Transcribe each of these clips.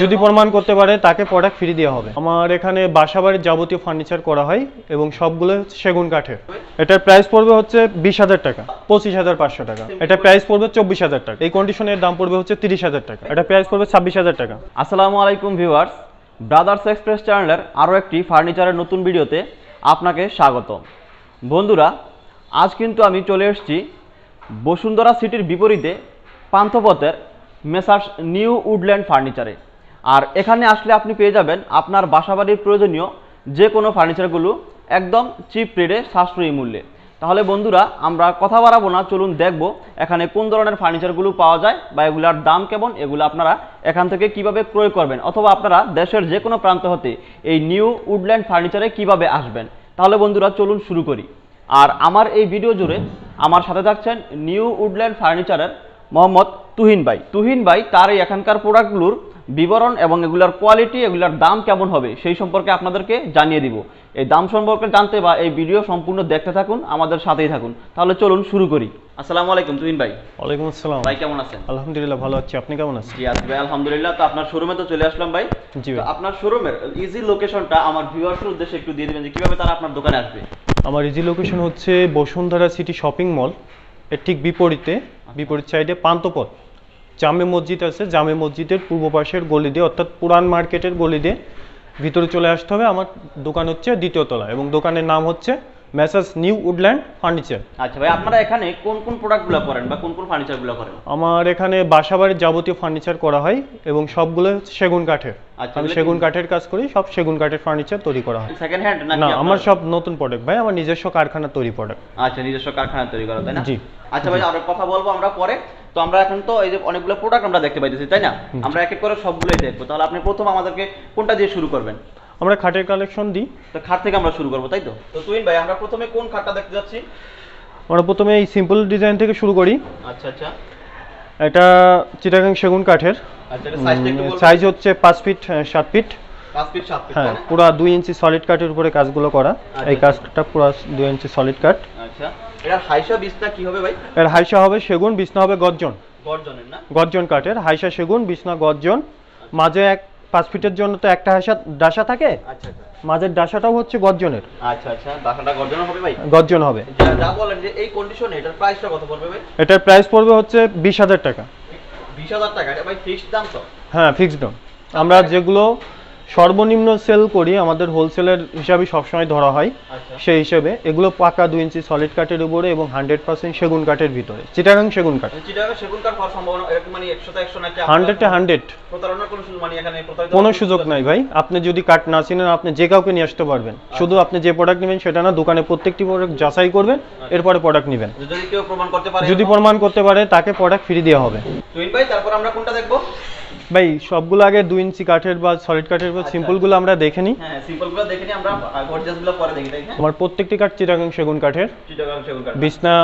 যদি প্রমাণ করতে পারে তাকে প্রোডাক্ট ফ্রি দেওয়া হবে। আমার এখানে বাসাবাড়ির যাবতীয় ফার্নিচার করা হয় এবং সবগুলো সেগুন কাঠের। এটার প্রাইস পড়বে হচ্ছে 20,000 টাকা, 25,500 টাকা। এটা প্রাইস পড়বে 24,000 টাকা। এই কন্ডিশনের দাম পড়বে হচ্ছে 30,000 টাকা। এটা প্রাইস পড়বে 26,000 টাকা। আসসালামু আলাইকুম ভিউয়ার্স, ব্রাদার্স এক্সপ্রেস চ্যানেলের আরও একটি ফার্নিচারের নতুন ভিডিওতে আপনাকে স্বাগত। বন্ধুরা, আজ কিন্তু আমি চলে এসেছি বসুন্ধরা সিটির বিপরীতে পান্থপথের মেসার্স নিউ উডল্যান্ড ফার্নিচারে। আর এখানে আসলে আপনি পেয়ে যাবেন আপনার বাসাবাড়ির প্রয়োজনীয় যে কোনো ফার্নিচারগুলো একদম চিপ রেটে, সাশ্রয়ী মূল্যে। তাহলে বন্ধুরা, আমরা কথা বাড়াবো না, চলুন দেখব এখানে কোন ধরনের ফার্নিচারগুলো পাওয়া যায় বা এগুলার দাম কেমন, এগুলো আপনারা এখান থেকে কিভাবে ক্রয় করবেন, অথবা আপনারা দেশের যে কোনো প্রান্ত হতে এই নিউ উডল্যান্ড ফার্নিচারে কিভাবে আসবেন। তাহলে বন্ধুরা, চলুন শুরু করি। আর আমার এই ভিডিও জুড়ে আমার সাথে থাকছেন নিউ উডল্যান্ড ফার্নিচারের মোহাম্মদ তুহিন ভাই তার এই এখানকার প্রোডাক্টগুলোর বিবরণ এবং এগুলার কোয়ালিটি, এগুলার দাম কেমন হবে সেই সম্পর্কে আপনাদেরকে জানিয়ে দিব। এই দাম সম্পর্কে জানতে বা এই ভিডিও সম্পূর্ণ দেখতে থাকুন, আমাদের সাথেই থাকুন। তাহলে চলুন শুরু করি। আসসালামু আলাইকুম তুহিন ভাই। ওয়ালাইকুম আসসালাম ভাই, কেমন আছেন? আলহামদুলিল্লাহ ভালো আছি, আপনি কেমন আছেন? জি আছি ভাই, আলহামদুলিল্লাহ। তো আপনার শোরুমে তো চলে আসলাম ভাই। জি তো ভাই। আপনার শোরুমের ইজি লোকেশনটা আমার ভিউয়ার্সের উদ্দেশ্যে একটু দিয়ে দিবেন যে কিভাবে তারা আপনার দোকানে আসবে। আমার ইজি লোকেশন হচ্ছে বসুন্ধরা সিটি শপিং মল এর ঠিক বিপরীত সাইডে পান্থপথ জামে মসজিদ আছে, জামে মসজিদের পূর্ব পাশের গলি দিয়ে, অর্থাৎ পুরান মার্কেটের গলি দিয়ে ভিতরে চলে আসতে হবে। আমার দোকান হচ্ছে দ্বিতীয় তলা এবং দোকানের নাম হচ্ছে মেসার্স নিউ উডল্যান্ড ফার্নিচার। আচ্ছা ভাই, আপনারা এখানে কোন কোন প্রোডাক্টগুলো করেন বা কোন কোন ফার্নিচারগুলো করেন? আমার এখানে বাসাবাড়ির যাবতীয় ফার্নিচার করা হয় এবং সবগুলো সেগুন কাঠের। আচ্ছা, আমি সেগুন কাঠের কাজ করি, সব সেগুন কাঠের ফার্নিচার তৈরি করা হয়। সেকেন্ড হ্যান্ড নাকি? না, আমার সব নতুন প্রোডাক্ট ভাই, আমার নিজস্ব কারখানা তৈরি প্রোডাক্ট। আচ্ছা, নিজস্ব কারখানা তৈরি করা, তাই না? জি। আচ্ছা ভাই, আরো কথা বলবো আমরা পরে। তো আমরা এখন তো এই যে অনেকগুলো প্রোডাক্ট আমরা দেখতে পাইতেছি, তাই না? আমরা এক এক করে সবগুলোই দেখবো। তাহলে আপনি প্রথম আমাদেরকে কোনটা দিয়ে শুরু করবেন? আমরা খাটের কালেকশন দিই। তো খাট থেকে আমরা শুরু করবো, তাই তো? তো তুহিন ভাই, আমরা প্রথমে কোন খাটটা দেখতে যাচ্ছি? আমরা প্রথমে এই সিম্পল ডিজাইন থেকে শুরু করি। আচ্ছা আচ্ছা। এটা চিটাগাং সেগুন কাঠের। আচ্ছা, এটা সাইজটা একটু বলবেন? সাইজ হচ্ছে 5 ফিট 7 ফিট। 5 ফিট 7 ফিট, হ্যাঁ, পুরো 2 ইঞ্চি সলিড কাঠের উপরে কাজগুলো করা। এই কাজটা পুরো 2 ইঞ্চি সলিড কাঠ। আচ্ছা, এর হাইসা বিছনা কি হবে ভাই? এর হাইসা হবে সেগুন, বিছনা হবে গর্জন। গর্জনের না? গর্জন কাঠের, হাইসা সেগুন, বিছনা গর্জন। মাঝে 5 ফিটের জন্য তো একটা ডাসা থাকে। আচ্ছা আচ্ছা। মাঝের ডাসাটাও হচ্ছে গর্জনের। আচ্ছা আচ্ছা, ডাসাটা গর্জনের হবে ভাই? গর্জন হবে। যা বলেন যে এই কন্ডিশনে এটার প্রাইসটা কত পড়বে ভাই? এটার প্রাইস পড়বে হচ্ছে 20,000 টাকা। 20,000 টাকা? এটা ভাই ফিক্সড দাম তো? হ্যাঁ, ফিক্সড দাম। আমরা যেগুলো সর্বনিম্ন সেল করি আমাদের হোলসেলের হিসাবে সবসময় ধরা হয়। আচ্ছা। সেই হিসেবে এগুলো পাকা 2 ইঞ্চি সলিড কাঠের উপরে এবং 100% সেগুন কাঠের ভিতরে, চিটাগাং সেগুন কাঠ। চিটাগাং সেগুন কাঠ হওয়ার সম্ভাবনা এরকম মানে 100 তে 100 নাকি? 100 এ 100। প্রতারণার কোনো সুযোগ মানে এখানে প্রতারিত কোনো সুযোগ নাই ভাই। আপনি যদি কাঠ না চিনেন আপনি যে কাউকে নিয়ে আসতে পারবেন। শুধু আপনি যে প্রোডাক্ট নেবেন সেটা না, দোকানে প্রত্যেকটি প্রোডাক্ট যাচাই করবেন, এরপরে প্রোডাক্ট নেবেন। যদি কেউ প্রমাণ করতে পারে? যদি প্রমাণ করতে পারে তাকে প্রোডাক্ট ফ্রি দেওয়া হবে। তুহিন ভাই, তারপর আমরা কোনটা দেখবো? ভাই সবগুলো আগে 2 ইঞ্চি কাঠের বা সলিড কাঠের বা সিম্পলগুলো আমরা দেখে নিই। হ্যাঁ, সিম্পলগুলো দেখে নিই, আমরা গর্জিয়াসগুলো পরে দেখি, তাই না? আমার প্রত্যেকটি কাঠ চিটাগাং সেগুন কাঠের। চিটাগাং সেগুন কাঠ। বিছনা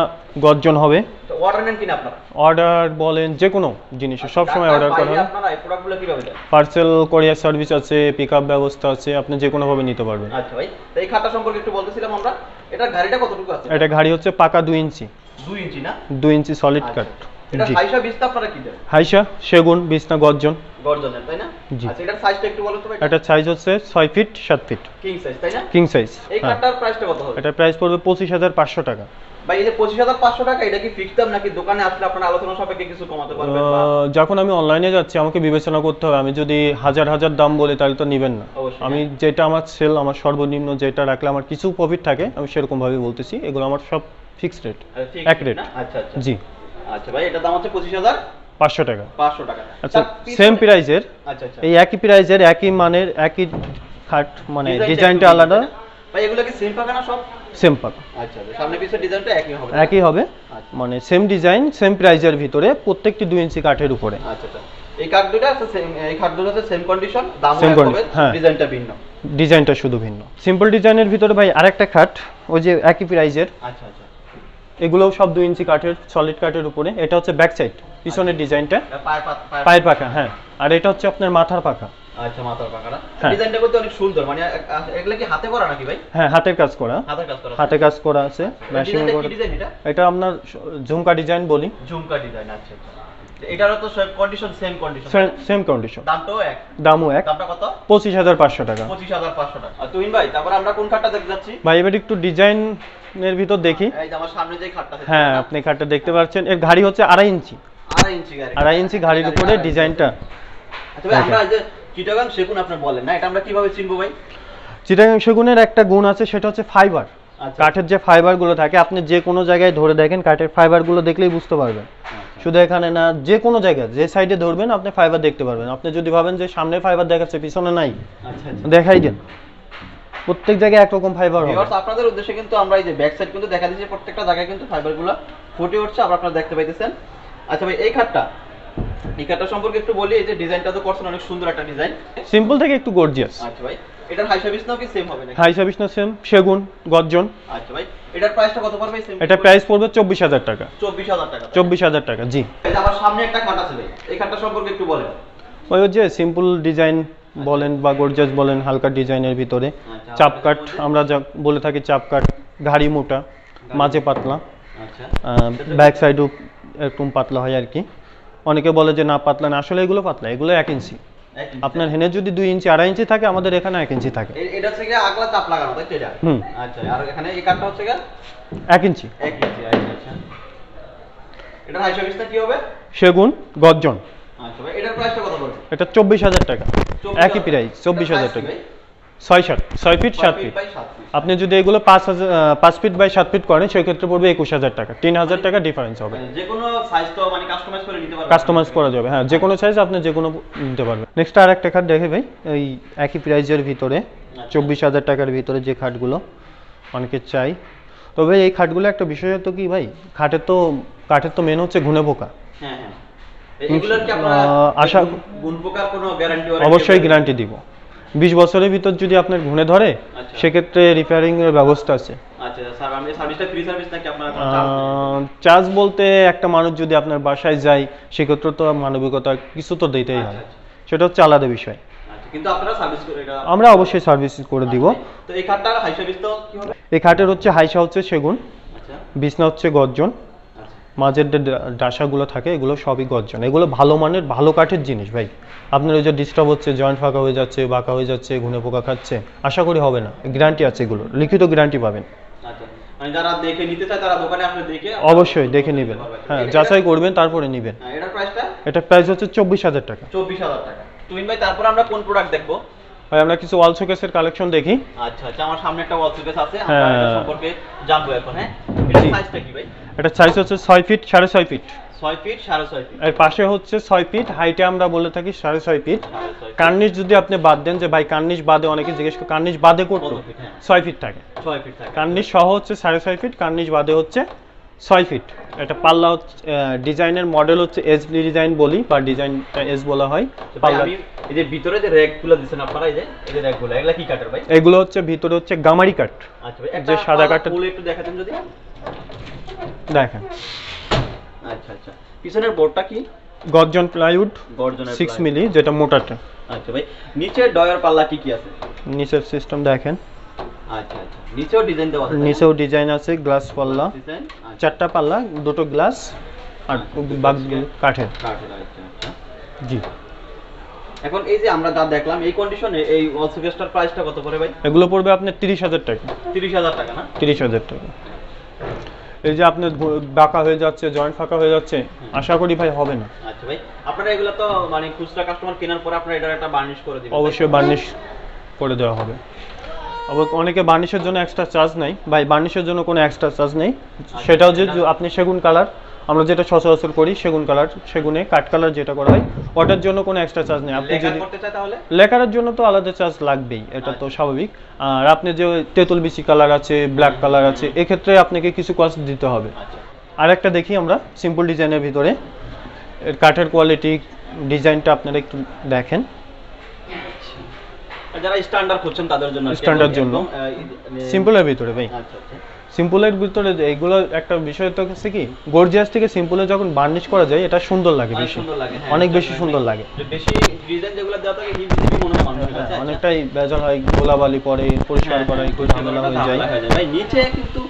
গর্জন হবে। তো অর্ডার নেন কিনা আপনারা? অর্ডার বলেন যে কোনো জিনিস সব সময় অর্ডার করা হয়। আপনারা এই প্রোডাক্টগুলো কিভাবে দেন? পার্সেল কোরিয়ার সার্ভিস আছে, পিকআপ ব্যবস্থা আছে, আপনি যে কোনো ভাবে নিতে পারবেন। আচ্ছা ভাই, তো এই খাটটা সম্পর্কে একটু বলতেছিলাম আমরা। এটা গাড়িটা কতটুকু আছে? এটা গাড়ি হচ্ছে পাকা 2 ইঞ্চি। 2 ইঞ্চি না? 2 ইঞ্চি সলিড কাঠ। এটা জি। হাইসা বিছনা আপনারা কি দেন? হাইসা সেগুন, বিছনা গর্জন। গর্জনের, তাই না? জি। আচ্ছা, এটার সাইজটা একটু বলো তো ভাই। এটা সাইজ হচ্ছে 6 ফিট 7 ফিট। কিং সাইজ, তাই না? King size. এই খাটটার প্রাইসটা কত হবে? এটা প্রাইস পড়বে 25,500 টাকা। ভাই, এই যে 25,500 টাকা, এটা কি ফিক্সড দাম নাকি দোকানে আসলে আপনারা আলোচনা সাপেক্ষে কিছু কমাতে পারবেন? যখন আমি অনলাইনে যাচ্ছি আমাকে বিবেচনা করতে হবে। আমি যদি হাজার হাজার দাম বলি তাহলে তো নেবেন না। অবশ্যই। আমি যেটা আমার সেল, আমার সর্বনিম্ন যেটা রাখলে আমার কিছু প্রফিট থাকে, আমি সেরকম ভাবে বলতেছি। এগুলো আমার সব ফিক্সড রেট, এক রেট। আচ্ছা আচ্ছা। জি। আচ্ছা ভাই, এটার দাম হচ্ছে 25,500 টাকা। 500 টাকা। আচ্ছা, সেম প্রাইজের। আচ্ছা আচ্ছা। এই একই প্রাইজের, একই মানের, একই খাট, মানে ডিজাইনটা আলাদা। ভাই, এগুলো কি সেম পাকা না সব? সেম পাকা। আচ্ছা, সামনে পিছের ডিজাইনটা একই হবে? একই হবে। মানে সেম ডিজাইন, সেম প্রাইজের ভিতরে, প্রত্যেকটি 2 ইঞ্চি কাঠের উপরে। আচ্ছা আচ্ছা। এই কাঠ দুটো আছে সেম, এই কাঠ দুটো আছে সেম কন্ডিশন, দাম হবে, ডিজাইনটা ভিন্ন। ডিজাইনটা শুধু ভিন্ন। সিম্পল ডিজাইনের ভিতরে ভাই আরেকটা খাট, ওই যে একই প্রাইজের। আচ্ছা আচ্ছা। এগুলোও সব 2 ইঞ্চি কাঠের, সলিড কাঠের উপরে। এটা হচ্ছে ব্যাক সাইড, পিছনের ডিজাইনটা পায়ের পাখা। হ্যাঁ, আর এটা হচ্ছে আপনার মাথার পাখা। আচ্ছা, মাথার পাখাটা। ডিজাইনটা করতে অনেক সুন্দর, মানে এগুলা কি হাতে করা নাকি ভাই? হ্যাঁ, হাতের কাজ করা। হাতে কাজ করা আছে, মেশিং করা। এটা আপনার ঝুমকা ডিজাইন বলি। ঝুমকা ডিজাইন। আচ্ছা আচ্ছা। এটারও তো সব condition same condition, same condition, দামটাও এক, দামও এক। দামটা কত? 25,500 টাকা। 25,500 টাকা। আর তুহিন ভাই তারপর আমরা কোন খাটটা দেখতে যাচ্ছি ভাই এবার একটু ডিজাইনের ভিতর দেখি। এই যে আমার সামনে যে খাটটা আছে, হ্যাঁ আপনি খাটটা দেখতে পাচ্ছেন, এর ঘাড়ি হচ্ছে 2.5 ইঞ্চি, 2.5 ইঞ্চি গাড়ি, 2.5 ইঞ্চি ঘাড়ির উপরে ডিজাইনটা। আচ্ছা ভাই আমরা যে চিটাগাং সেগুন আপনি বলেন না, এটা আমরা কিভাবে চিনবো ভাই? চিটাগাং সেগুনের একটা গুণ আছে, সেটা হচ্ছে ফাইবার। আচ্ছা। কাঠের যে ফাইবার গুলো থাকে আপনি যে কোনো জায়গায় ধরে দেখেন, কাঠের ফাইবার গুলো দেখলেই বুঝতে পারবেন। শুধু এখানে না, যে কোনো জায়গায় যে সাইডে ধরবেন আপনি ফাইবার দেখতে পারবেন। আপনি যদি ভাবেন যে সামনে ফাইবার দেখাচ্ছে পিছনে নাই, আচ্ছা দেখাই দেন, প্রত্যেক জায়গায় একরকম ফাইবার হবে। ভিউয়ার্স আপনাদের উদ্দেশ্যে কিন্তু আমরা এই যে ব্যাক সাইড কিন্তু দেখা দিয়েছি, প্রত্যেকটা জায়গায় কিন্তু ফাইবারগুলো ফুটে উঠছে, আপনারা দেখতে পাইতেছেন। আচ্ছা ভাই এই খাটটা সম্পর্কে একটু বলি। এই যে ডিজাইনটা তো করছেন, অনেক সুন্দর একটা ডিজাইন, সিম্পল থেকে একটু গর্জিয়াস। আচ্ছা ভাই এটার হাই সার্ভিস নাও কি সেম হবে নাকি? হাই সার্ভিস না সেম, সেগুন গর্জন। আচ্ছা ভাই এটার প্রাইসটা কত পড়বে? সেম এটা প্রাইস পড়বে 24,000 টাকা। 24,000 টাকা। 24,000 টাকা, জি। এই যে আমার সামনে একটা খাট আছে ভাই, এই খাটটা সম্পর্কে একটু বলেন। ওই যে সিম্পল ডিজাইন বলেন বা গর্জিয়াস বলেন, হালকা ডিজাইনের ভিতরে আচ্ছা, চাপকাট, আমরা যা বলে থাকি চাপকাট, ঘাড়ি মোটা, মাঝে পাতলা, আচ্ছা ব্যাক সাইডও এরকম পাতলা হয় আর কি। অনেকে বলে যে না পাতলা না, আসলে এগুলো পাতলা, এগুলো 1 ইঞ্চি। আপনার হেনে যদি 2 ইঞ্চি 2.5 ইঞ্চি থাকে, আমাদের এখানে 1 ইঞ্চি থাকে। এটা হচ্ছে কি আগলা চাপ লাগানো, তাই তো এটা? আচ্ছা আর এখানে এই কাঠটা হচ্ছে কি 1 ইঞ্চি। 1 ইঞ্চি। আচ্ছা আচ্ছা এটার হাই সার্ভিসটা কি হবে? সেগুন গর্জন। আচ্ছা ভাই এটার প্রাইসটা কত পড়বে? এটা 24,000 টাকা, একই প্রাইস 24,000 টাকা। 6 ফিট 7 ফিট। আপনি যদি এগুলো 5 ফিট বাই 7 ফিট করেন, সেক্ষেত্রে পড়বে 21,000 টাকা, 3,000 টাকা ডিফারেন্স হবে। যে কোনো সাইজ তো মানে কাস্টমাইজ করে নিতে পারবেন? কাস্টমাইজ করা যাবে, হ্যাঁ, যে কোনো সাইজ আপনি যে কোনো নিতে পারবেন। নেক্সট আর একটা খাট দেখে ভাই, এই একই প্রাইজের ভিতরে 24,000 টাকার ভিতরে যে খাটগুলো অনেকে চাই। তবে এই খাটগুলো একটা বিষয় হতো কি ভাই, কাঠের তো মেন হচ্ছে ঘুনে পোকা। হ্যাঁ হ্যাঁ এগুলোর কি আপনারা আশা গুণ পোকার কোনো গ্যারান্টি? অবশ্যই গ্যারান্টি দিব। 20 বছরের ভিতর যদি আপনার ঘুনে ধরে, সেক্ষেত্রে রিপেয়ারিং এর ব্যবস্থা আছে। আচ্ছা স্যার আমি সার্ভিসটা ফ্রি সার্ভিস নাকি আপনারা চার্জ বলতে একটা মানুষ যদি আপনার বাসায় যায়, সেক্ষেত্রে তো মানবিকতা কিছু তো দিতেই হয়, সেটা হচ্ছে আলাদা বিষয়। কিন্তু আপনারা সার্ভিস করে এটা? আমরা অবশ্যই সার্ভিস করে দিব। তো এই খাটটার হাই সার্ভিস তো কি হবে? এই খাটের হচ্ছে হাইসা হচ্ছে সেগুন, আচ্ছা বিছনা হচ্ছে গর্জন, মাঝের যে ডাসাগুলো থাকে এগুলো সবই গর্জন। এগুলো ভালো মানের ভালো কাঠের জিনিস ভাই। আপনার ওই যে ডিস্টার্ব হচ্ছে, জয়েন্ট ফাঁকা হয়ে যাচ্ছে, বাঁকা হয়ে যাচ্ছে, ঘুনে পোকা খাচ্ছে, আশা করি হবে না। গ্যারান্টি আছে, এগুলো লিখিত গ্যারান্টি পাবেন। আচ্ছা মানে যারা দেখে নিতে চায় তারা দোকানে আসলে দেখে অবশ্যই দেখে নেবেন, হ্যাঁ, যাচাই করবেন তারপরে নেবেন। এটার প্রাইসটা? এটার প্রাইস হচ্ছে 24,000 টাকা। 24,000 টাকা। তুহিন ভাই তারপর আমরা কোন প্রোডাক্ট দেখবো? ভাই আমরা কিছু ওয়াল শোকেসের কালেকশন দেখি। আচ্ছা আচ্ছা আমার সামনে একটা ওয়াল শোকেস আছে, আমরা এটা সম্পর্কে জানবো এখন। হ্যাঁ এটা সাইজটা কি ভাই? এটা সাইজ হচ্ছে 6 ফিট 6.5 ফিট। 6 feet 6.5 fit. এর পাশে হচ্ছে 6 ফিট, হাইটে আমরা বলে থাকি 6.5 ফিট। কার্নিশ যদি আপনি বাদ দেন, যে ভাই কার্নিশ বাদে, অনেকে জিজ্ঞেস করে কার্নিশ বাদে করতে, 6 ফিট থাকে। 6 ফিট থাকে। কার্নিশ সহ হচ্ছে 6.5 ফিট, কার্নিশ বাদে হচ্ছে 6 ফিট। এটা পাল্লা হচ্ছে ডিজাইনের মডেল হচ্ছে এস ডিজাইন বলি, বা ডিজাইনটা এস বলা হয়। পাল্লা এই যে ভিতরে যে র‍্যাকগুলো দিবেন আপনারা, এই যে র‍্যাকগুলো, এগুলা কি কাঠের ভাই? এগুলো হচ্ছে ভিতরে হচ্ছে গামারি কাঠ। আচ্ছা ভাই যে সাদা কাঠটা ফুল একটু দেখাতেন যদি। দেখেন। আচ্ছা আচ্ছা পিছনের বোর্ডটা কি? গর্জন প্লাইউড, গর্জনের 6 মিলি, যেটা মোটাটা। আচ্ছা ভাই নিচে ডয়ার পাল্লা কি কি আছে? নিচের সিস্টেম দেখেন। আচ্ছা আচ্ছা নিচেও ডিজাইন দেওয়া আছে? নিচেও ডিজাইন আছে, গ্লাস পাল্লা, 4টা পাল্লা, 2টো গ্লাস, আর বাকি কাঠের। কাঠের। আচ্ছা আচ্ছা জি। এখন এই যে আমরা যা দেখলাম এই কন্ডিশনে এই ওয়াল শোকেসটার প্রাইসটা কত পড়ে ভাই? এগুলো পড়বে আপনার 30,000 টাকা। 30,000 টাকা না? 30,000 টাকা। এই যে আপনার বাঁকা হয়ে যাচ্ছে, জয়েন্ট ফাঁকা হয়ে যাচ্ছে, আশা করি ভাই হবে না। আচ্ছা ভাই আপনারা এগুলো তো মানে খুচরা কাস্টমার কেনার পরে আপনারা এটার একটা বার্নিশ করে দিবেন? অবশ্যই বার্নিশ করে দেওয়া হবে। আবার অনেকে বার্নিশের জন্য এক্সট্রা চার্জ নেই ভাই, বার্নিশের জন্য কোনো এক্সট্রা চার্জ নেই। সেটাও যে আপনি সেগুন কালার, আমরা যেটা সচরাচর করি সেগুন কালার, সেগুনে কাঠ কালার যেটা করা হয়, ওটার জন্য কোনো এক্সট্রা চার্জ নেই। আপনি যদি করতে চান তাহলে লেকারের জন্য তো আলাদা চার্জ লাগবেই, এটা তো স্বাভাবিক। আর আপনি যে তেঁতুল বিচি কালার আছে, ব্ল্যাক কালার আছে, এক্ষেত্রে আপনাকে কিছু কস্ট দিতে হবে। আর একটা দেখি আমরা সিম্পল ডিজাইনের ভিতরে, এর কাঠের কোয়ালিটি, ডিজাইনটা আপনারা একটু দেখেন। যারা স্ট্যান্ডার্ড খুঁজছেন তাদের জন্য, স্ট্যান্ডার্ড জন্য সিম্পলের ভিতরে ভাই। আচ্ছা আচ্ছা সিম্পলের ভিতরে এইগুলো একটা বিষয় তো হচ্ছে কি, গর্জিয়াস থেকে সিম্পলে যখন বার্নিশ করা যায়, এটা সুন্দর লাগে বেশি, অনেক বেশি সুন্দর লাগে। বেশি ডিজাইন যেগুলো দেওয়া থাকে হিবি মনে হয় মানুষের কাছে, অনেকটাই বেজাল হয়, গোলাবালি পরে পরিষ্কার করা একটু ঝামেলা হয়ে যায়। ভাই নিচে কিন্তু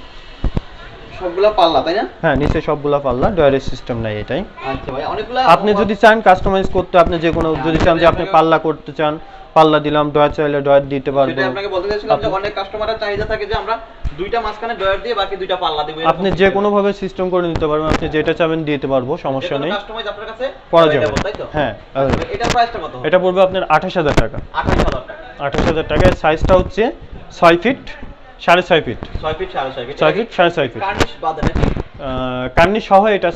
সবগুলা পাল্লা তাই না? হ্যাঁ, নিচে সবগুলা পাল্লা, ডয়ারের সিস্টেম নাই এটাই। আচ্ছা ভাই, অনেকগুলা আপনি যদি চান কাস্টমাইজ করতে, আপনি যে কোনো যদি চান যে আপনি পাল্লা করতে চান, পাল্লা দিলাম, ডয়ার চাইলে ডয়ার দিতে পারবো। সেটা আপনাকে বলতে চাইছিলাম যে অনেক কাস্টমারের চাহিদা থাকে যে আমরা দুইটা মাঝখানে ডয়ার দিয়ে বাকি দুইটা পাল্লা দেব। আপনি যে কোনো ভাবে সিস্টেম করে নিতে পারবেন, আপনি যেটা চাবেন দিতে পারবো, সমস্যা নেই, কাস্টমাইজ আপনার কাছে করা যাবে। তাই তো? হ্যাঁ। এটার প্রাইসটা কত? এটা পড়বে আপনার 28000 টাকা। 28000 টাকা। 28000 টাকায় সাইজটা হচ্ছে 6 feet 6.5 feet. 6 feet 6.5 feet. 6 feet 6.5 feet. কার্নিশ বাদে নাকি? কার্নিশ সহ এটা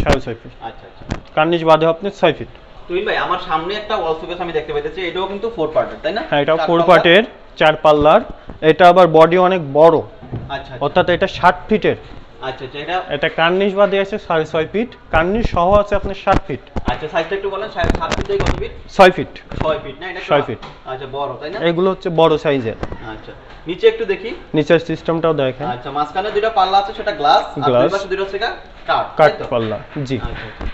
6.5 ফিট। আচ্ছা আচ্ছা। কার্নিশ বাদে আপনি 6 ফিট। তুহিন ভাই, আমার সামনে একটা ওয়াল শোকেস আমি দেখতে পাইতেছি, এটাও কিন্তু 4 পার্টের তাই না? হ্যাঁ, এটা 4 পার্টের 4 পাল্লার। এটা আবার বডি অনেক বড়, আচ্ছা অর্থাৎ এটা 60 ফিটের। আচ্ছা আচ্ছা। এটা কার্নিশ বাদে আছে 6.5 ফিট, কার্নিশ সহ আছে আপনার 60 ফিট। আচ্ছা, সাইজটা একটু বলেন, 7 ফিট থেকে কত ফিট? 6 ফিট। 6 ফিট না, এটা 6 ফিট। আচ্ছা, বড় তাই না? এগুলো হচ্ছে বড় সাইজের। আচ্ছা, নিচে একটু দেখি। নিচের সিস্টেমটাও দেখেন। আচ্ছা, মাঝখানে দুটো পাল্লা আছে, সেটা গ্লাস, আর দুই পাশে দুটো হচ্ছে কাঠ। কাঠ পাল্লা, জি। আচ্ছা আচ্ছা।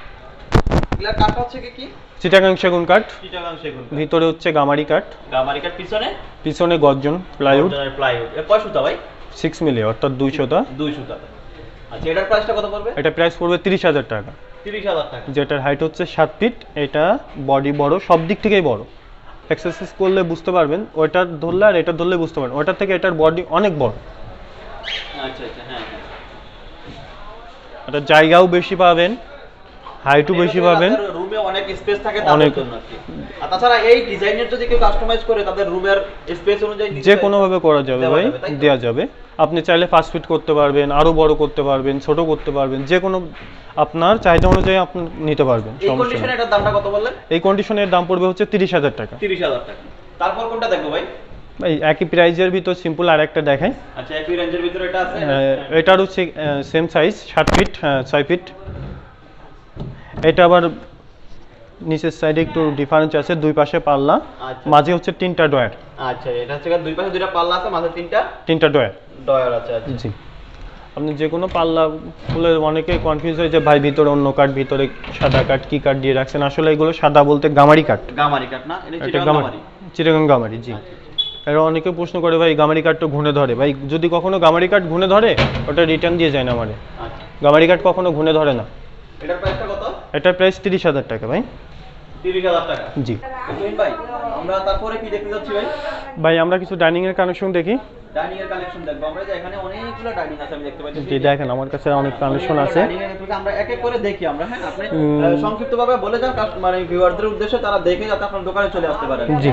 এগুলা কাঠ হচ্ছে কি? চিটাগাং সেগুন কাঠ। চিটাগাং সেগুন। ভিতরে হচ্ছে গামারি কাঠ। গামারি কাঠ। পিছনে? পিছনে গর্জন প্লাইউড। প্লাইউড। এ কয় সুতা ভাই? 6 মিলি, অর্থাৎ 2 সুতা। 2 সুতা। আচ্ছা, এটার প্রাইসটা কত পড়বে? এটা প্রাইস পড়বে 30000 টাকা। 30000 টাকা। যেটার হাইট হচ্ছে 7 ফিট। এটা বডি বড়, সব দিক থেকেই বড়। এক্সারসাইজ করলে বুঝতে পারবেন, ওইটার ধরলে আর এটা ধরলে বুঝতে পারবেন, ওইটার থেকে এটার বডি অনেক বড়। আচ্ছা আচ্ছা। হ্যাঁ হ্যাঁ। এটা জায়গাও বেশি পাবেন, হাইটও বেশি পাবেন, রুমে অনেক স্পেস থাকে তাদের জন্য আর কি। আর তাছাড়া এই ডিজাইনের যদি কেউ কাস্টমাইজ করে তাদের রুমের স্পেস অনুযায়ী যে কোনো ভাবে করা যাবে ভাই, দেয়া যাবে। আপনি চাইলে 5 ফিট করতে পারবেন, আরো বড় করতে পারবেন, ছোট করতে পারবেন, যে কোনো আপনার চাহিদা অনুযায়ী আপনি নিতে পারবেন। এই কন্ডিশনে এটার দামটা কত বললেন? এই কন্ডিশনের দাম পড়বে হচ্ছে 30000 টাকা। 30000 টাকা। তারপর কোনটা দেখবো ভাই? ভাই একই প্রাইজের ভিতর সিম্পল আরেকটা দেখাই। আচ্ছা, একই রেঞ্জের ভিতরে এটা আছে। এটার হচ্ছে সেম সাইজ 7 ফিট 6 ফিট। এটা আবার নিচের সাইডে একটু ডিফারেন্স আছে, দুই পাশে পাল্লা, মাঝে হচ্ছে 3টা ডয়ার। আচ্ছা, এটা হচ্ছে দুই পাশে দুইটা পাল্লা আছে, মাঝে 3টা ডয়ার। ডয়ার আছে। আচ্ছা জি। আপনি যে কোনো পাল্লা খুলে অনেকেই কনফিউজ হয়ে যায়, ভাই ভিতরে অন্য কাঠ, ভিতরে সাদা কাঠ, কি কাঠ দিয়ে রাখছেন। আসলে এগুলো সাদা বলতে গামারি কাঠ। গামারি কাঠ না? এটা গামারি। চিটাগাং গামারি, জি। এরা অনেকে প্রশ্ন করে, ভাই গামারি কাঠটা ঘুনে ধরে। ভাই যদি কখনো গামারি কাঠ ঘুনে ধরে, ওটা রিটার্ন দিয়ে যায় না আমারে। আচ্ছা, গামারি কাঠ কখনো ঘুনে ধরে না। এটার প্রাইসটা কত? এটার প্রাইস 30000 টাকা ভাই। 30000 টাকা। জি। ভাই, আমরা তারপরে কি দেখতে যাচ্ছি ভাই? ভাই আমরা কিছু ডাইনিং এর কানেকশন দেখি। ডাইনিং এর কালেকশন দেখবো আমরা। যে এখানে অনেকগুলো ডাইনিং আছে আমি দেখতে পাচ্ছি। জি, দেখেন আমার কাছে অনেক কানেকশন আছে। ডাইনিং এর ভিতরে আমরা এক এক করে দেখি আমরা। হ্যাঁ, আপনি সংক্ষিপ্তভাবে বলে যান কাস্টমার ভিউয়ারদের উদ্দেশ্যে, তারা দেখে যাতে আপনার দোকানে চলে আসতে পারে। জি।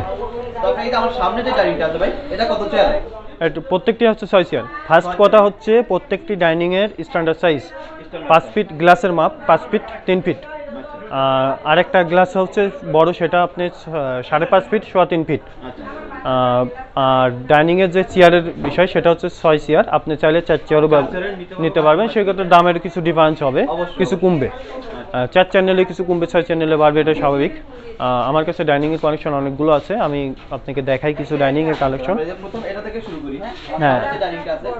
তো আপনি আমার সামনে যে ডাইনিংটা আছে ভাই, এটা কত চেয়ার? এটা প্রত্যেকটি হচ্ছে 6 চেয়ার। ফার্স্ট কথা হচ্ছে প্রত্যেকটি ডাইনিং এর স্ট্যান্ডার্ড সাইজ 5 ফিট, গ্লাসের মাপ 5 ফিট 3 ফিট। আরেকটা গ্লাস হচ্ছে বড়, সেটা আপনি 5.5 ফিট 3 ফিট। আর ডাইনিং এর যে চেয়ারের বিষয়, সেটা হচ্ছে 6 চেয়ার। আপনি চাইলে 4 চেয়ারও নিতে পারবেন, সেক্ষেত্রে দামের কিছু ডিফারেন্স হবে, কিছু কমবে। 4 চ্যানেলে কিছু কমবে, 6 চ্যানেলে বাড়বে, এটা স্বাভাবিক। আমার কাছে ডাইনিং এর কালেকশন অনেকগুলো আছে, আমি আপনাকে দেখাই কিছু ডাইনিং এর কালেকশন। প্রথম এটা থেকে শুরু করি। হ্যাঁ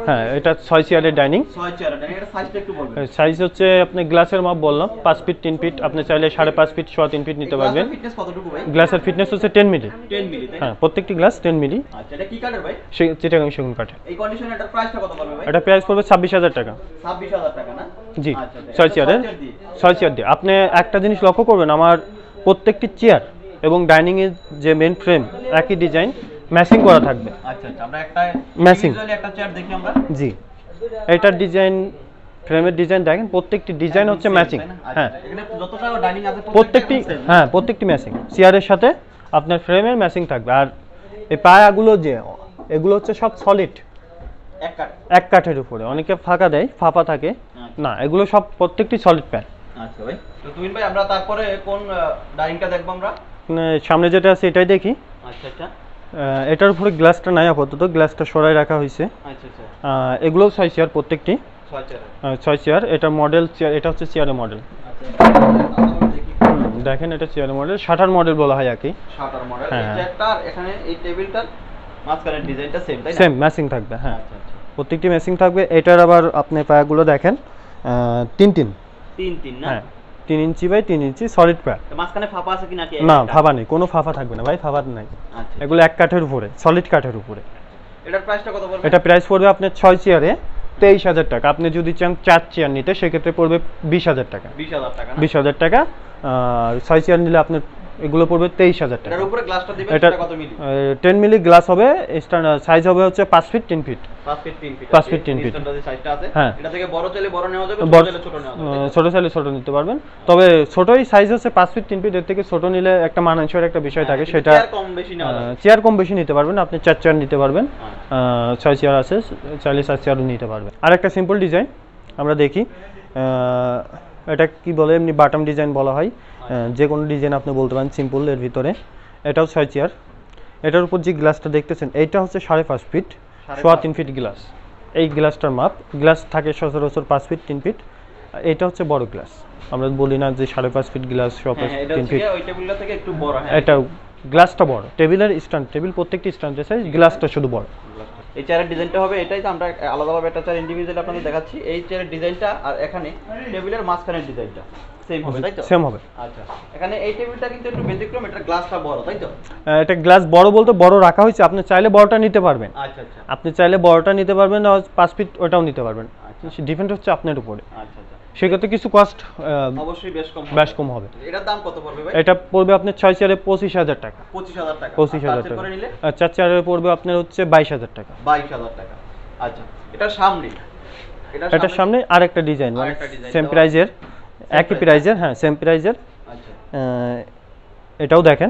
হ্যাঁ, এটা 6 চেয়ারের ডাইনিং। 6 চেয়ারের ডাইনিং। এটা সাইজটা একটু বলবেন। সাইজ হচ্ছে আপনি গ্লাসের মাপ বললাম 5 ফিট 3 ফিট, আপনি চাইলে 5.5 ফিট 3 ফিট নিতে পারবেন। ফিটনেস কতটুকু ভাই? গ্লাসের ফিটনেস হচ্ছে 10 মিলি। 10 মিলি তাই? হ্যাঁ, প্রত্যেকটি গ্লাস 10 মিলি। আচ্ছা, এটা কি কাঠের ভাই? চিটাগাং সেগুন কাঠের। এই কন্ডিশনে এটার প্রাইসটা কত পড়বে ভাই? এটা প্রাইস পড়বে 26000 টাকা। 26000 টাকা না? জি। আচ্ছা, 6 চেয়ারের 6 চেয়ার দিয়ে। আপনি একটা জিনিস লক্ষ্য করবেন, আমার প্রত্যেকটি চেয়ার এবং ডাইনিং এর যে মেন ফ্রেম একই ডিজাইন, ম্যাচিং করা থাকবে। আচ্ছা আচ্ছা, আমরা একটা ম্যাচিং একটা চেয়ার দেখি আমরা। জি। এটার ডিজাইন, ফ্রেমের ডিজাইন দেখেন, প্রত্যেকটি ডিজাইন হচ্ছে ম্যাচিং। হ্যাঁ, এখানে যতটা ডাইনিং আছে প্রত্যেকটি, হ্যাঁ প্রত্যেকটি ম্যাচিং। চেয়ারের সাথে আপনার ফ্রেমের ম্যাচিং থাকবে। আর এই পায়াগুলো যে, এগুলো হচ্ছে সব সলিড, এক কাঠের উপরে। অনেকে ফাঁকা দেয়, ফাঁপা থাকে না, এগুলো সব প্রত্যেকটি সলিড প্যান। আচ্ছা ভাই, তো তুমিন ভাই আমরা তারপরে কোন ডাইনিংটা দেখব আমরা? সামনে যেটা আছে এটাই দেখি। আচ্ছা আচ্ছা। এটার উপরে গ্লাসটা নাই আপাতত, গ্লাসটা সরাই রাখা হয়েছে। আচ্ছা আচ্ছা। এগুলো 6 চেয়ার, প্রত্যেকটি 6 চেয়ার। এটা মডেল চেয়ার, এটা হচ্ছে চেয়ারের মডেল। দেখেন এটা চেয়ারের মডেল, শাটার মডেল বলা হয় আর কি। Shutter model. এই চেয়ারটা এখানে এই টেবিলটার মাঝখানের ডিজাইনটা সেম তাই না? সেম ম্যাচিং থাকবে, হ্যাঁ। আচ্ছা আচ্ছা। প্রত্যেকটি ম্যাচিং থাকবে। এটার আবার আপনি পায়াগুলো দেখেন 3 না? হ্যাঁ, 3 ইঞ্চি বাই 3 ইঞ্চি সলিড পায়া। মাঝখানে ফাঁপা আছে কি নাকি? না, ফাঁপা নেই, কোনো ফাঁপা থাকবে না ভাই, ফাঁপা নাই। আচ্ছা। এগুলো এক কাঠের উপরে, সলিড কাঠের উপরে। এটার প্রাইসটা কত পড়বে? এটা প্রাইস পড়বে আপনার 6 চেয়ারে 23,000 টাকা। আপনি যদি চান 4 চেয়ার নিতে সেক্ষেত্রে পড়বে 20,000 টাকা। 20,000 টাকা না? 20,000 টাকা। আর 6 চেয়ার নিলে আপনার এগুলো পড়বে 23,000 টাকা। এর উপরে গ্লাসটা দিবেন এটা সেটা কত মিলি? 10 মিলি গ্লাস হবে। সাইজ হবে হচ্ছে 5 feet 10 feet. 5 feet 3 feet. 5 feet 10 feet standard সাইজটা আছে। হ্যাঁ। এটা থেকে বড় চাইলে বড় নেওয়া যাবে, ছোট চাইলে ছোট নেওয়া যাবে। ছোট চাইলে ছোট নিতে পারবেন, তবে ছোটই সাইজ হচ্ছে 5 ফিট 3 ফিট। এর থেকে ছোট নিলে একটা মানানসইয়ের একটা বিষয় থাকে, সেটা চেয়ার কম বেশি নেওয়া যাবে। চেয়ার কম বেশি নিতে পারবেন। আপনি 4 চেয়ার নিতে পারবেন, 6 চেয়ার আছে, চাইলে 4 চেয়ারও নিতে পারবেন। আর একটা সিম্পল ডিজাইন আমরা দেখি, এটা কি বলে, এমনি বাটাম ডিজাইন বলা হয়। যে কোনো ডিজাইন আপনি বলতে পারেন সিম্পল এর ভিতরে। এটাও 6 চেয়ার। এটার উপর যে গ্লাসটা দেখতেছেন এইটা হচ্ছে 5.5 ফিট, 3.5 ফিট গ্লাস। এই গ্লাসটার মাপ, গ্লাস থাকে সচরাচর 5 ফিট 3 ফিট। এটা হচ্ছে বড় গ্লাস, আমরা বলি না যে 5.5 ফিট গ্লাস 3 ফিট। ওই টেবিলটা থেকে একটু বড়। হ্যাঁ, এটা গ্লাসটা বড়, টেবিলের স্ট্যান্ড, টেবিল প্রত্যেকটি স্ট্যান্ডের সাইজ, গ্লাসটা শুধু বড়। এই চেয়ারের ডিজাইনটা হবে এটাই, তো আমরা আলাদাভাবে একটা চেয়ার ইন্ডিভিজুয়ালি আপনাদের দেখাচ্ছি। এই চেয়ারের ডিজাইনটা আর এখানে টেবিলের মাঝখানের ডিজাইনটা সেম হবে, তাই তো? সেম হবে। আচ্ছা, এখানে এই টেবিলটা কিন্তু একটু ব্যতিক্রম, এটা গ্লাসটা বড়, তাই তো? এটা গ্লাস বড় বলতে বড় রাখা হয়েছে, আপনি চাইলে বড়টা নিতে পারবেন। আচ্ছা আচ্ছা আপনি চাইলে বড়টা নিতে পারবেন, আর 5 ফিট ওটাও নিতে পারবেন। আচ্ছা। ডিপেন্ড হচ্ছে আপনার উপরে। আচ্ছা আচ্ছা, সেক্ষেত্রে কিছু কস্ট অবশ্যই বেশ কম হবে। হবে। এটার দাম কত পড়বে ভাই? এটা পড়বে আপনার 6 চেয়ারে 25,000 টাকা। 25,000 টাকা। 25,000 আর টাকা। করে নিলে আর 4 চেয়ারে পড়বে আপনার হচ্ছে 22,000 টাকা। 22,000 টাকা। আচ্ছা, এটার সামনে এটার সামনে আরেকটা ডিজাইন, মানে আরেকটা ডিজাইন সেম দেওয়া প্রাইজের, একই প্রাইজের, হ্যাঁ সেম প্রাইজের। আচ্ছা, এটাও দেখেন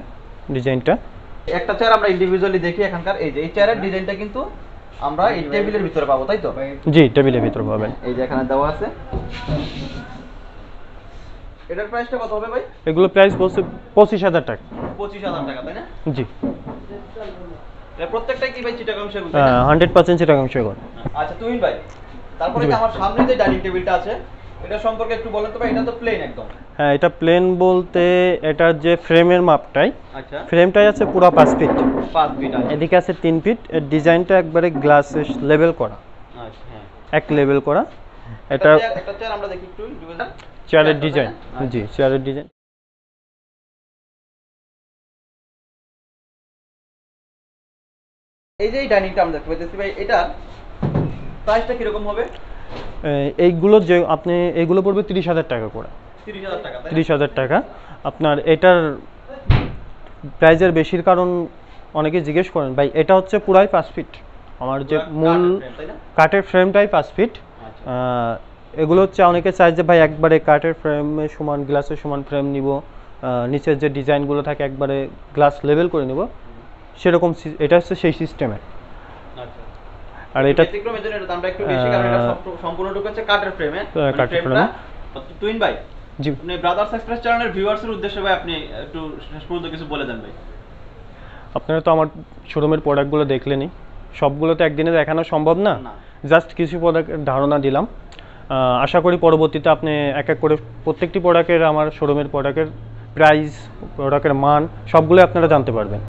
ডিজাইনটা। একটা চেয়ার আমরা ইন্ডিভিজুয়ালি দেখি এখানকার। এই যে এই চেয়ারের ডিজাইনটা কিন্তু আমরা এই টেবিলের ভিতরে পাবো, তাই তো? জি, টেবিলের ভিতর পাবেন। এই যে এখানে দেওয়া আছে। এটার প্রাইসটা কত হবে ভাই? এগুলো প্রাইস বলছে 25,000 টাকা। 25,000 টাকা, তাই না? জি, এর প্রত্যেকটাই কি ভাই চিটাগাং সেগুন? 100% চিটাগাং সেগুন। আচ্ছা তুহিন ভাই, তারপরে জি যে ভাই। আমার সামনে যে ডাইনিং টেবিলটা আছে এটা সম্পর্কে একটু বলেন তো ভাই। এটা তো প্লেন একদম। হ্যাঁ, এটা প্লেন বলতে এটার যে ফ্রেমের মাপটাই, আচ্ছা, ফ্রেমটাই আছে পুরো 5 ফিট, 5 ফিট আছে। এদিকে আছে 3 ফিট। এর ডিজাইনটা একবারে গ্লাসে লেভেল করা, আচ্ছা, হ্যাঁ। এক লেভেল করা। এটা একটা চেয়ার আমরা দেখি একটু চেয়ারের ডিজাইন। জি, চেয়ারের ডিজাইন। এই যে এই ডাইনিংটা আমরা দেখতে পাইতেছি ভাই, এটার প্রাইসটা কিরকম হবে? এইগুলো যে আপনি এইগুলো পড়বে 30,000 টাকা করে। 30,000 টাকা, তাই না? 30,000 টাকা। আপনার এটার প্রাইজের বেশির কারণ অনেকে জিজ্ঞেস করেন, ভাই এটা হচ্ছে পুরাই 5 ফিট, আমার যে মূল কাঠের ফ্রেমটাই 5 ফিট। আচ্ছা। এগুলো হচ্ছে অনেকে চায় যে ভাই একবারে কাঠের ফ্রেমে সমান, গ্লাসের সমান ফ্রেম নিব, নিচের যে ডিজাইনগুলো থাকে একবারে গ্লাস লেভেল করে নিব, সেরকম এটা হচ্ছে সেই সিস্টেমের। আচ্ছা, আর এটা ব্যতিক্রমের জন্য এটার দামটা একটু বেশি, কারণ এটা সম্পূর্ণটুকু হচ্ছে কাঠের ফ্রেমে। কাঠের ফ্রেমে। তুহিন ভাই, জি, আপনি ব্রাদার্স এক্সপ্রেস চ্যানেলের ভিউয়ার্সের উদ্দেশ্যে ভাই আপনি একটু শেষ পর্যন্ত কিছু বলে দেন ভাই। আপনারা তো আমার শোরুমের প্রোডাক্টগুলো দেখলেনই, সবগুলো তো একদিনে দেখানো সম্ভব না, না। জাস্ট কিছু প্রোডাক্টের ধারণা দিলাম। আশা করি পরবর্তীতে আপনি এক এক করে প্রত্যেকটি প্রোডাক্টের, আমার শোরুমের প্রোডাক্টের প্রাইস, প্রোডাক্টের মান সবগুলো আপনারা জানতে পারবেন।